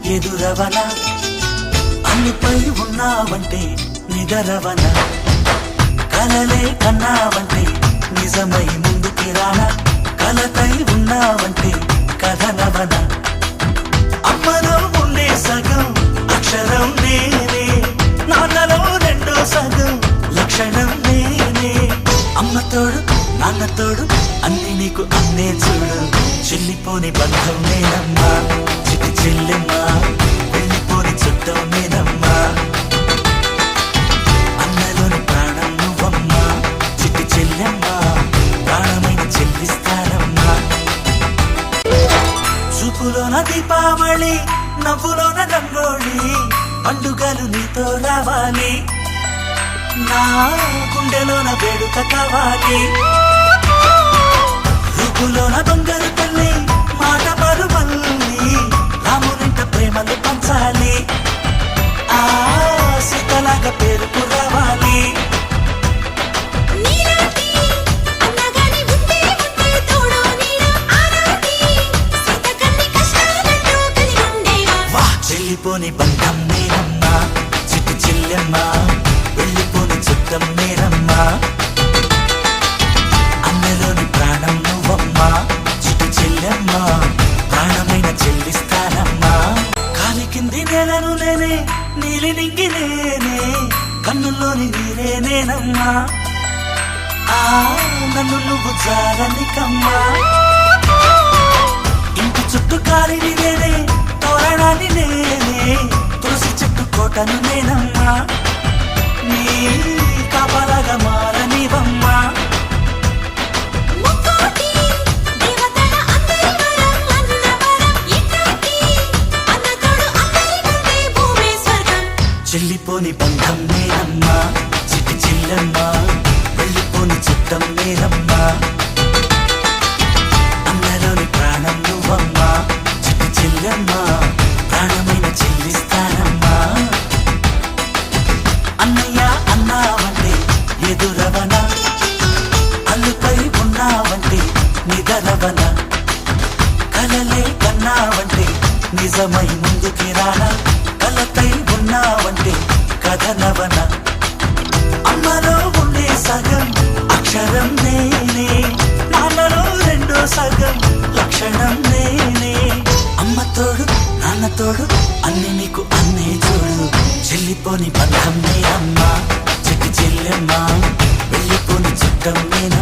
ఎదురవన అన్నిపై ఉన్నావంటే నిదరవన కలలే కన్నావంటే నిజమై ముందుకి రానా కలతై ఉన్నావంటే కథనవన అమ్మలో ఉండే సగం అక్షరం నేనే నాన్నలో రెండో సగం లక్షణం నేనే అమ్మ తోడు నాన్న తోడు అన్ని నీకు అన్నే చూడు చెల్లిపోని బంధం నేనమ్మా చిట్టి చెల్లెమ్మా వెళ్ళిపోని చుట్టం నేనమ్మా అన్నలోని ప్రాణం నువ్వమ్మా చిట్టి చెల్లెమ్మా ప్రాణమైన చెల్లిస్తానమ్మా చూపులోన దీపావళి నవ్వులోన రంగోళి పండుగలు నీతో రావాలి నా గుండెలోన వేడుక కావాలి రూపులోన బంగారు తల్లి మాట పరువల్లి రామునింట ప్రేమలు పంచాలి ఆ సీతలాగా పేరుకు రావాలి చెల్లిపోని బంధం నేనమ్మా చిట్టి చెల్లెమ్మా వెళ్ళిపోని చుట్టం నేనమ్మా అన్నలోని ప్రాణం నువ్వమ్మా చిట్టి చెల్లెమ్మా ప్రాణమైన చెల్లిస్తానమ్మా కాలి కింది నేలను నేనే నీలి నింగి నేనే కన్నుల్లోని నీరే నేనమ్మా ఆ నన్ను నువ్వు జారనికమ్మా ఇంటి చుట్టూ కాలిని నేనే తోరణాన్ని నేనే తులసి చెట్టు కోటను నేనమ్మా నీ కాపలాగా మారనివమ్మా చెల్లిపోని బంధం నేనమ్మా చిట్టి చెల్లెమ్మా వెళ్ళిపోని చుట్టం నేనమ్మా అన్నలోని ప్రాణం నువ్వమ్మా చిట్టి చెల్లెమ్మా ప్రాణమైన చెల్లిస్తానమ్మా అన్నయ్య అన్నావంటే ఎదురవన అల్లుపై ఉన్నావంటే నిదరవన కలలే కన్నావంటే నిజమై ముందుకి రానా కలతై ఉన్నావంటే కథనవన అమ్మలో ఉండే సగం అక్షరం నేనే నాన్నలో రెండో సగం లక్షణం నేనే అమ్మ తోడు నాన్న తోడు అన్ని నీకు అన్నే చూడు చెల్లిపోని బంధం నేనమ్మా చిట్టి చెల్లెమ్మా వెళ్ళిపోని చుట్టం నేనమ్మా